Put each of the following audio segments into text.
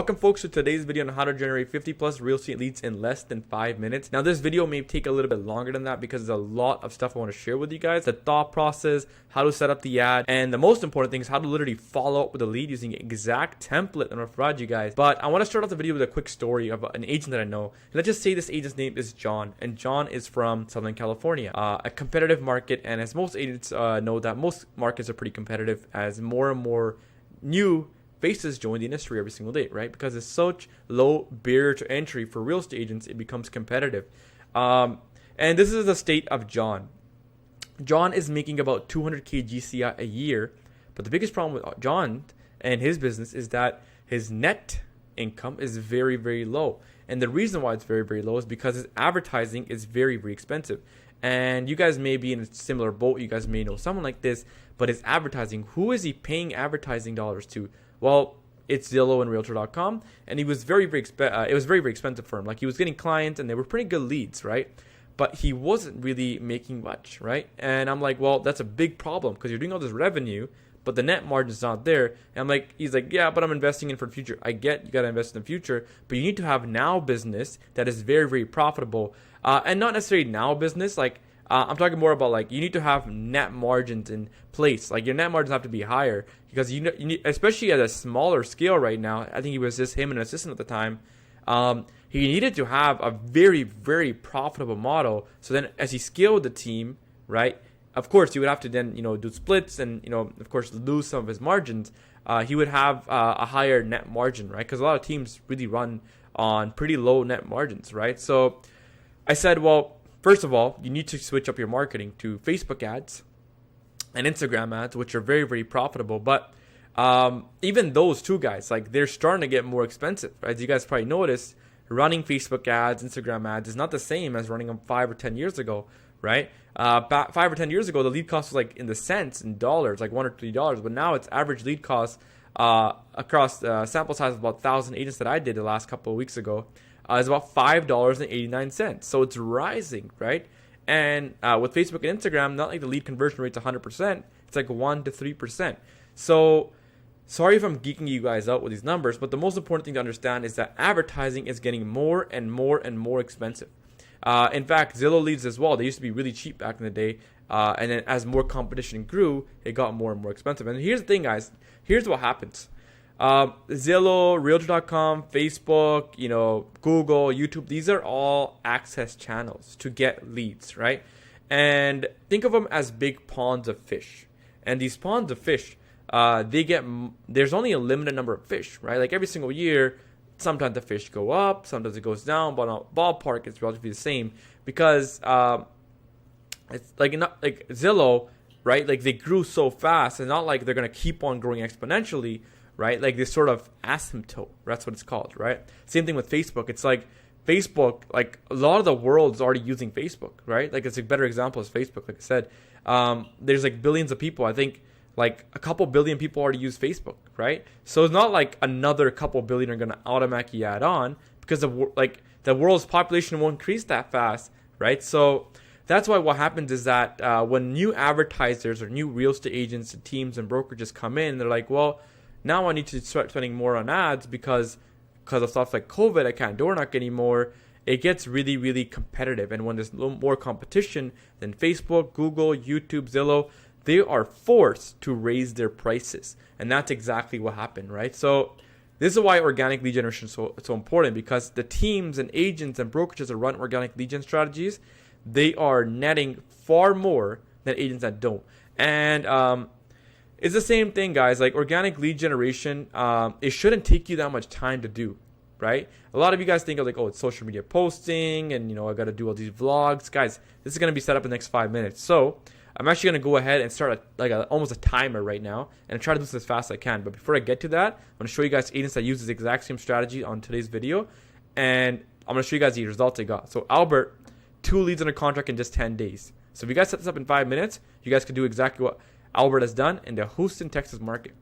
Welcome folks to today's video on how to generate 50 plus real estate leads in less than 5 minutes. Now this video may take a little bit longer than that because there's a lot of stuff I want to share with you guys. The thought process, how to set up the ad, and the most important thing is how to literally follow up with a lead using the exact template I'm going to provide you guys. But I want to start off the video with a quick story of an agent that I know. Let's just say this agent's name is John, and John is from Southern California, a competitive market. And as most agents know that most markets are pretty competitive as more and more new faces join the industry every single day, right? Because it's such low barrier to entry for real estate agents, it becomes competitive. And this is the state of John. John is making about 200K GCI a year, but the biggest problem with John and his business is that his net income is very, very low. And the reason why it's very, very low is because his advertising is very, very expensive. And you guys may be in a similar boat. You guys may know someone like this, but his advertising, who is he paying advertising dollars to? Well, it's Zillow and Realtor.com, and he was very, very it was very, very expensive for him. Like, he was getting clients, and they were pretty good leads, right? But he wasn't really making much, right? And I'm like, well, that's a big problem because you're doing all this revenue, but the net margin's not there. And I'm like, he's like, yeah, but I'm investing in for the future. I get you got to invest in the future, but you need to have now business that is very, very profitable, and not necessarily now business. Like, I'm talking more about, like, you need to have net margins in place. Like, your net margins have to be higher because you need, especially at a smaller scale right now. I think it was just him and an assistant at the time. He needed to have a very, very profitable model. So then as he scaled the team, right, of course, he would have to then, do splits and, of course, lose some of his margins. He would have a higher net margin, right? Because a lot of teams really run on pretty low net margins, right? So I said, well, first of all, you need to switch up your marketing to Facebook ads and Instagram ads, which are very, very profitable. But even those two guys, like, they're starting to get more expensive. As you guys probably noticed, running Facebook ads, Instagram ads is not the same as running them 5 or 10 years ago, right? 5 or 10 years ago, the lead cost was like in the cents, in dollars, like $1 or $2. But now it's average lead cost across sample size of about 1,000 agents that I did the last couple of weeks ago. Is about $5.89. So it's rising, right? And with Facebook and Instagram, not like the lead conversion rate's 100%. It's like 1 to 3%. So sorry if I'm geeking you guys out with these numbers, but the most important thing to understand is that advertising is getting more and more and more expensive. In fact, Zillow leads as well. They used to be really cheap back in the day. And then as more competition grew, it got more and more expensive. And here's the thing, guys. Here's what happens. Zillow, Realtor.com, Facebook, Google, YouTube, these are all access channels to get leads, right? And think of them as big ponds of fish. And these ponds of fish, there's only a limited number of fish, right? Like, every single year, sometimes the fish go up, sometimes it goes down, but on ballpark, it's relatively the same because it's like Zillow, right? Like, they grew so fast, and not like they're going to keep on growing exponentially, right? Like, this sort of asymptote, that's what it's called, right? Same thing with Facebook. It's like Facebook, like, a lot of the world's already using Facebook, right? Like, it's a better example is Facebook. Like I said, there's like billions of people. I think like a couple billion people already use Facebook, right? So it's not like another couple billion are going to automatically add on because the world's population won't increase that fast, right? So that's why what happens is that when new advertisers or new real estate agents and teams and brokerages come in, they're like, well, now I need to start spending more on ads because of stuff like COVID, I can't door knock anymore. It gets really, really competitive. And when there's a little more competition than Facebook, Google, YouTube, Zillow, they are forced to raise their prices. And that's exactly what happened, right? So this is why organic lead generation is so important, because the teams and agents and brokerages that run organic lead gen strategies, they are netting far more than agents that don't. And it's the same thing, guys. Like, organic lead generation, it shouldn't take you that much time to do, right? A lot of you guys think of like, oh, it's social media posting and, I got to do all these vlogs. Guys, this is going to be set up in the next 5 minutes. So I'm actually going to go ahead and start almost a timer right now and try to do this as fast as I can. But before I get to that, I'm going to show you guys agents that use this exact same strategy on today's video. And I'm going to show you guys the results I got. So Albert, 2 leads under contract in just 10 days. So if you guys set this up in 5 minutes, you guys can do exactly what Albert has done in the Houston, Texas market.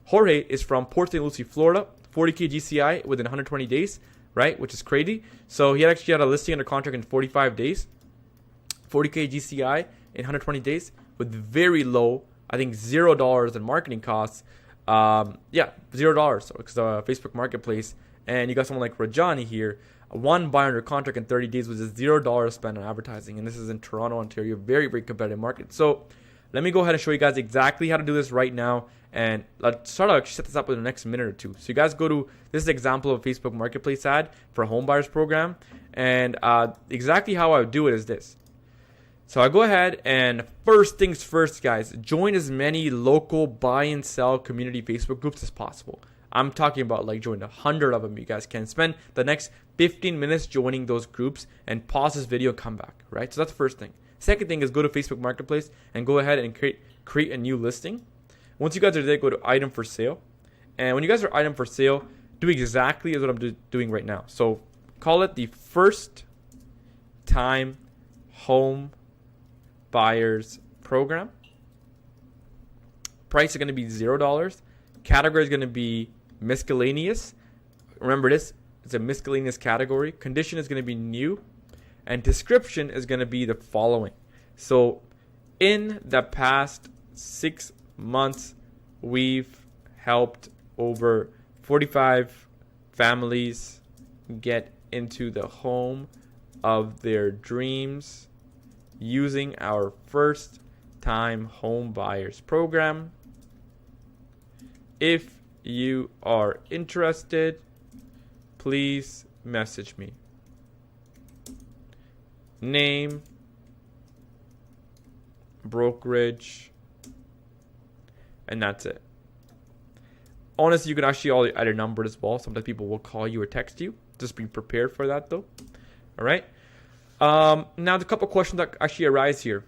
Jorge is from Port St. Lucie, Florida, 40K GCI within 120 days, right? Which is crazy. So he actually had a listing under contract in 45 days, 40K GCI in 120 days with very low, I think $0 in marketing costs. $0 because Facebook Marketplace and you got someone like Rajani here, one buyer under contract in 30 days with just $0 spent on advertising, and this is in Toronto, Ontario, very, very competitive market. So let me go ahead and show you guys exactly how to do this right now, and let's start to set this up in the next minute or two. So you guys go to, this is an example of a Facebook Marketplace ad for a home buyers program, and exactly how I would do it is this. So I go ahead and first things first, guys, join as many local buy and sell community Facebook groups as possible. I'm talking about like join 100 of them. You guys can spend the next 15 minutes joining those groups and pause this video and come back, right? So that's the first thing. Second thing is go to Facebook Marketplace and go ahead and create a new listing. Once you guys are there, go to item for sale. And when you guys are item for sale, do exactly as what I'm doing right now. So call it the first time home buyers program. Price is going to be $0. Category is going to be miscellaneous. Remember this, it's a miscellaneous category. Condition is going to be new, and description is going to be the following. So in the past 6 months, we've helped over 45 families get into the home of their dreams using our first time home buyers program. If you are interested, please message me. Name, brokerage, and that's it. Honestly, you can actually add a number as well. Sometimes people will call you or text you. Just be prepared for that though. All right. Now the couple questions that actually arise here.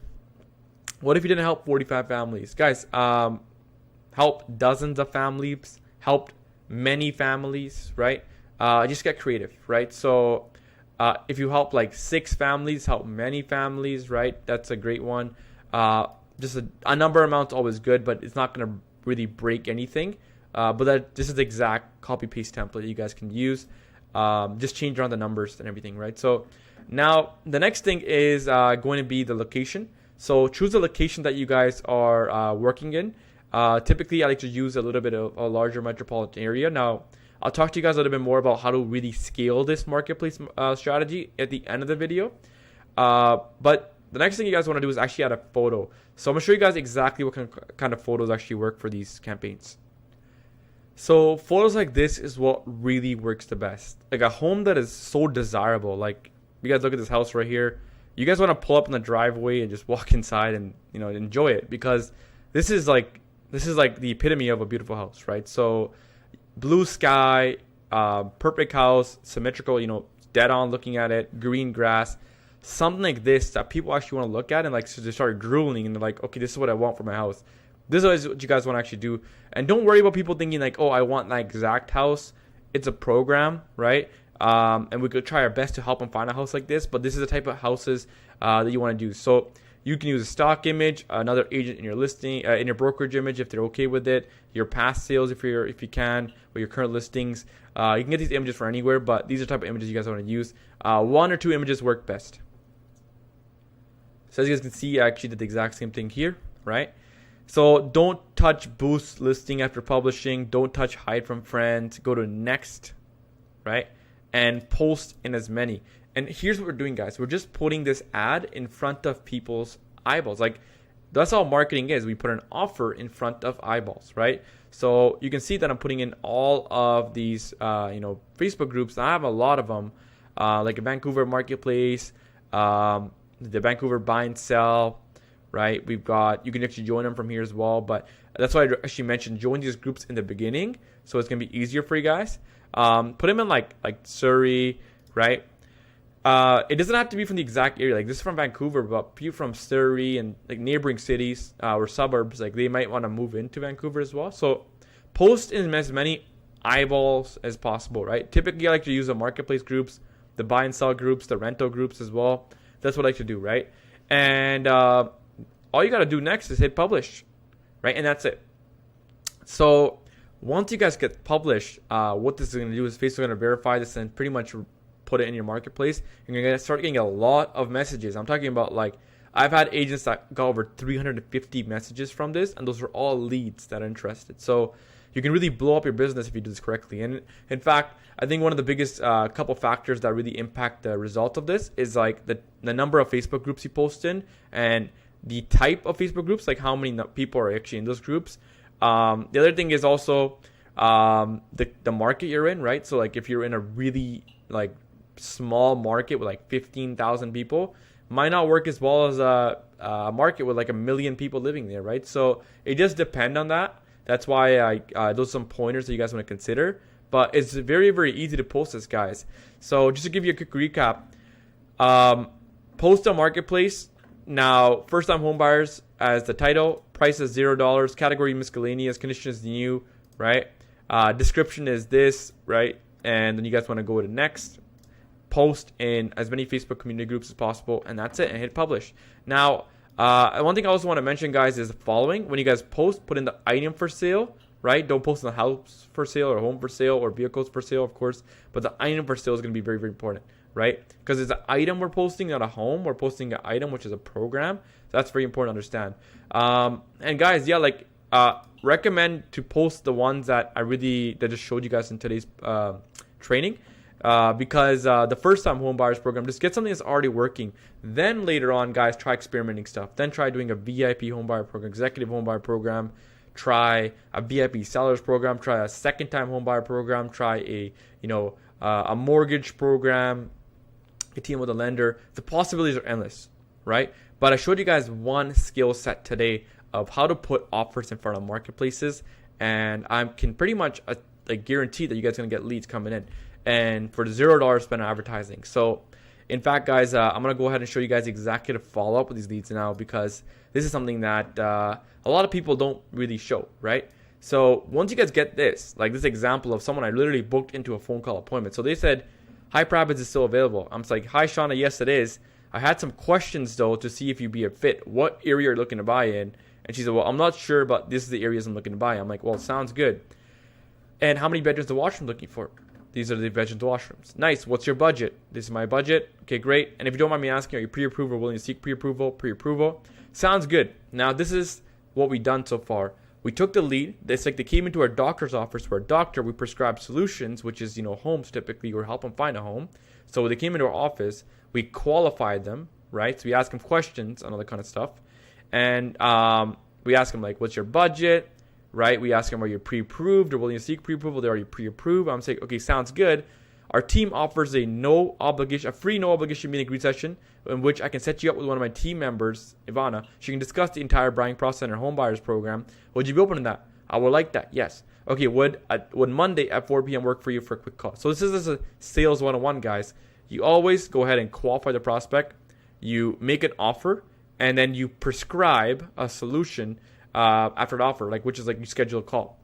What if you didn't help 45 families? Guys, help dozens of families, helped many families, right? Just get creative, right? So if you help like 6 families, help many families, right? That's a great one. Just a number amount's always good, but it's not going to really break anything. But this is the exact copy paste template you guys can use. Just change around the numbers and everything, right? So now the next thing is going to be the location. So choose the location that you guys are working in. Typically, I like to use a little bit of a larger metropolitan area. Now, I'll talk to you guys a little bit more about how to really scale this marketplace strategy at the end of the video. But the next thing you guys want to do is actually add a photo. So I'm going to show you guys exactly what kind of photos actually work for these campaigns. So photos like this is what really works the best. Like a home that is so desirable. Like you guys look at this house right here. You guys want to pull up in the driveway and just walk inside and enjoy it, because this is like the epitome of a beautiful house, right? So blue sky, perfect house, symmetrical, dead on looking at it, green grass, something like this that people actually want to look at and like so they start drooling and they're like, okay, this is what I want for my house. This is what you guys want to actually do. And don't worry about people thinking like, oh, I want that exact house. It's a program, right? And we could try our best to help them find a house like this, but this is the type of houses that you want to do. So you can use a stock image, another agent in your listing, in your brokerage image if they're okay with it, your past sales if you can, or your current listings. You can get these images for anywhere, but these are the type of images you guys want to use. 1 or 2 images work best. So as you guys can see, I actually did the exact same thing here, right? So don't touch boost listing after publishing. Don't touch hide from friends. Go to next, right? And post in as many. And here's what we're doing, guys. We're just putting this ad in front of people's eyeballs. Like that's how marketing is. We put an offer in front of eyeballs, right? So you can see that I'm putting in all of these, Facebook groups. I have a lot of them, like a Vancouver Marketplace, the Vancouver Buy and Sell, right? We've got, you can actually join them from here as well. But that's why I actually mentioned join these groups in the beginning, so it's gonna be easier for you guys. Put them in like Surrey, right? It doesn't have to be from the exact area. Like this is from Vancouver, but people from Surrey and like neighboring cities or suburbs, like they might want to move into Vancouver as well. So post in as many eyeballs as possible, right? Typically, I like to use the marketplace groups, the buy and sell groups, the rental groups as well. That's what I like to do, right? And all you got to do next is hit publish, right? And that's it. So once you guys get published, what this is going to do is Facebook is going to verify this and pretty much put it in your marketplace. You're going to start getting a lot of messages. I'm talking about like, I've had agents that got over 350 messages from this, and those are all leads that are interested. So you can really blow up your business if you do this correctly. And in fact, I think one of the biggest couple factors that really impact the result of this is like the number of Facebook groups you post in, and the type of Facebook groups, like how many people are actually in those groups. The other thing is also the market you're in, right? So like if you're in a really like small market with like 15,000 people, might not work as well as a market with like 1 million people living there, right? So it just depends on that. That's why those are some pointers that you guys want to consider. But it's very, very easy to post this, guys. So just to give you a quick recap, post on marketplace. Now, first-time homebuyers as the title, price is $0, category miscellaneous, conditions new, right? Description is this, right? And then you guys want to go to next. Post in as many Facebook community groups as possible, and that's it, and hit publish. Now, one thing I also want to mention, guys, is the following. When you guys post, put in the item for sale, right? Don't post in the house for sale or home for sale or vehicles for sale, of course, but the item for sale is going to be very, very important, right? Because it's an item we're posting, not a home. We're posting an item, which is a program. So that's very important to understand. And guys, yeah, like recommend to post the ones that that just showed you guys in today's training. Because the first-time home buyers program, just get something that's already working. Then later on, guys, try experimenting stuff. Then try doing a VIP home buyer program, executive home buyer program. Try a VIP sellers program. Try a second-time home buyer program. Try a mortgage program. A team with a lender. The possibilities are endless, right? But I showed you guys one skill set today of how to put offers in front of marketplaces, and I can pretty much guarantee that you guys are gonna get leads coming in. And for $0 spent on advertising. So in fact, guys, I'm going to go ahead and show you guys exactly how to follow up with these leads now, because this is something that a lot of people don't really show, right? So once you guys get this, like this example of someone I literally booked into a phone call appointment. So they said, "Hi, Prabhas, is still available." I'm just like, "Hi, Shauna, yes, it is. I had some questions, though, to see if you'd be a fit. What area you're looking to buy in?" And she said, "Well, I'm not sure, but this is the areas I'm looking to buy." I'm like, "Well, sounds good. And how many bedrooms the washroom looking for?" "These are the bedrooms, washrooms." "Nice. What's your budget?" "This is my budget." "Okay, great. And if you don't mind me asking, are you pre-approved or willing to seek pre-approval?" "Pre-approval." "Sounds good." Now, this is what we've done so far. We took the lead. It's like they came into our doctor's office. We're a doctor. We prescribe solutions, which is, homes typically, or help them find a home. So they came into our office. We qualified them, right? So we asked them questions and all that kind of stuff. And we asked them, like, what's your budget? Right? We ask them, are you pre-approved or willing to seek pre-approval? They're already pre-approved. I'm saying, okay, sounds good. Our team offers a free no obligation meeting and greet session in which I can set you up with one of my team members, Ivana. She can discuss the entire buying process in our home buyers program. Would you be open to that? I would like that. Yes. Okay. Would Monday at 4 p.m. work for you for a quick call? So this is a sales 101, guys. You always go ahead and qualify the prospect. You make an offer, and then you prescribe a solution after the offer, which is you schedule a call.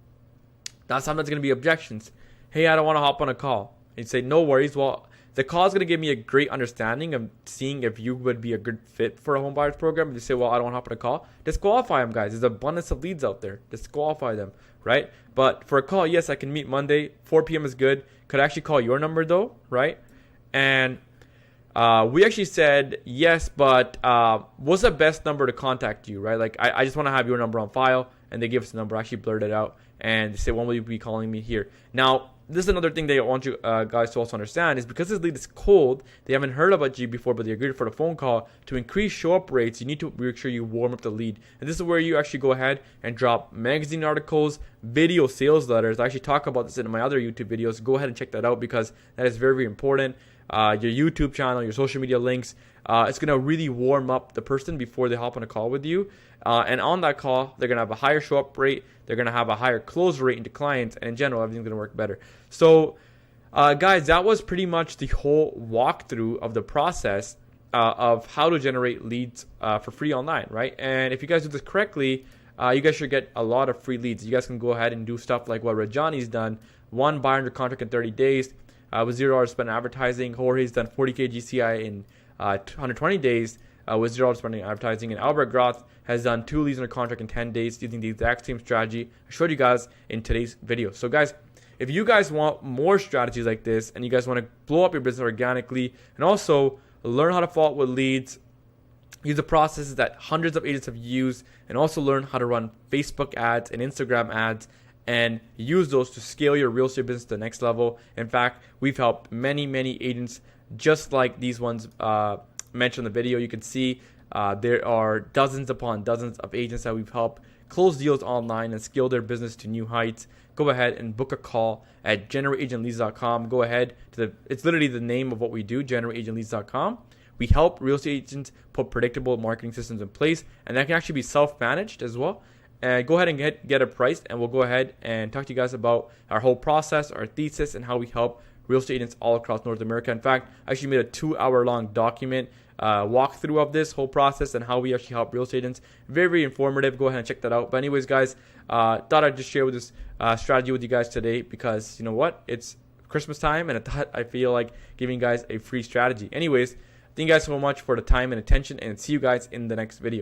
That's sometimes going to be objections. "Hey, I don't want to hop on a call." And you say, "No worries. Well, the call is going to give me a great understanding of seeing if you would be a good fit for a home buyers program." If you say, "Well, I don't want to hop on a call," disqualify them, guys. There's abundance of leads out there. Disqualify them, right? But for a call, yes, I can meet Monday. 4 p.m. is good. Could I actually call your number though, right? And we actually said yes, but what's the best number to contact you, right? I just want to have your number on file, and they give us the number. I actually blurted it out, and they say, "When will you be calling me here?" Now, this is another thing they want you guys to also understand is because this lead is cold, they haven't heard about you before, but they agreed for the phone call. To increase show-up rates, you need to make sure you warm up the lead. And this is where you actually go ahead and drop magazine articles, video sales letters. I actually talk about this in my other YouTube videos. Go ahead and check that out because that is very, very important. Your YouTube channel, your social media links. It's going to really warm up the person before they hop on a call with you. And on that call, they're going to have a higher show-up rate. They're going to have a higher close rate into clients. And in general, everything's going to work better. So, guys, that was pretty much the whole walkthrough of the process of how to generate leads for free online, right? And if you guys do this correctly, you guys should get a lot of free leads. You guys can go ahead and do stuff like what Rajani's done. 1 buyer under contract in 30 days. With $0 spent on advertising. Jorge's done 40K GCI in 120 days with $0 spent on advertising. And Albert Groth has done 2 leads under contract in 10 days using the exact same strategy I showed you guys in today's video. So guys, if you guys want more strategies like this and you guys want to blow up your business organically and also learn how to follow up with leads, use the processes that hundreds of agents have used, and also learn how to run Facebook ads and Instagram ads and use those to scale your real estate business to the next level. In fact, we've helped many agents just like these ones mentioned in the video. You can see there are dozens upon dozens of agents that we've helped close deals online and scale their business to new heights. Go ahead and book a call at generateagentleads.com. Go ahead to it's literally the name of what we do, generateagentleads.com. We help real estate agents put predictable marketing systems in place, and that can actually be self-managed as well. And go ahead and get a price, and we'll go ahead and talk to you guys about our whole process, our thesis, and how we help real estate agents all across North America. In fact, I actually made a 2-hour-long document walkthrough of this whole process and how we actually help real estate agents. Very informative. Go ahead and check that out. But anyways, guys, thought I'd just share with this strategy with you guys today because you know what? It's Christmas time, and I feel like giving you guys a free strategy. Anyways, thank you guys so much for the time and attention, and see you guys in the next video.